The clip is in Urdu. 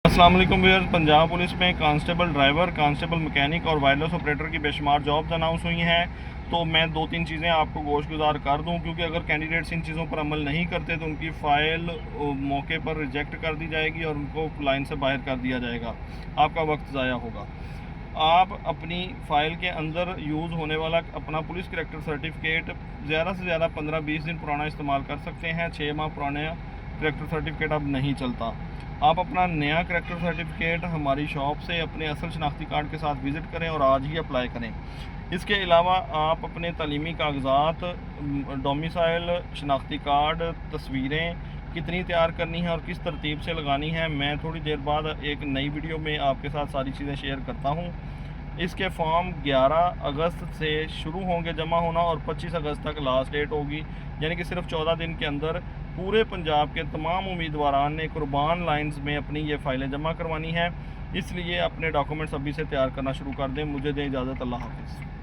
السلام علیکم ویئر، پنجاب پولیس میں کانسٹیبل ڈرائیور، کانسٹیبل مکینک اور وائرلیس آپریٹر کی بے شمار جابز اناؤنس ہوئی ہیں، تو میں 2-3 چیزیں آپ کو گوش گزار کر دوں، کیونکہ اگر کینڈیڈیٹس ان چیزوں پر عمل نہیں کرتے تو ان کی فائل موقع پر ریجیکٹ کر دی جائے گی اور ان کو لائن سے باہر کر دیا جائے گا، آپ کا وقت ضائع ہوگا۔ آپ اپنی فائل کے اندر یوز ہونے والا اپنا پولیس کریکٹر سرٹیفکیٹ زیادہ سے زیادہ 15-20 دن پرانا استعمال کر سکتے ہیں، 6 ماہ پرانا کریکٹر سرٹیفکیٹ اب نہیں چلتا۔ آپ اپنا نیا کریکٹر سرٹیفکیٹ ہماری شاپ سے اپنے اصل شناختی کارڈ کے ساتھ وزٹ کریں اور آج ہی اپلائی کریں۔ اس کے علاوہ آپ اپنے تعلیمی کاغذات، ڈومیسائل، شناختی کارڈ، تصویریں کتنی تیار کرنی ہیں اور کس ترتیب سے لگانی ہیں، میں تھوڑی دیر بعد ایک نئی ویڈیو میں آپ کے ساتھ ساری چیزیں شیئر کرتا ہوں۔ اس کے فارم 11 اگست سے شروع ہوں گے جمع ہونا اور 25 اگست تک لاسٹ ڈیٹ ہوگی، یعنی کہ صرف 14 دن کے اندر پورے پنجاب کے تمام امیدواران نے قربان لائنز میں اپنی یہ فائلیں جمع کروانی ہیں، اس لیے اپنے ڈاکومنٹس ابھی سے تیار کرنا شروع کر دیں۔ مجھے دیں اجازت، اللہ حافظ۔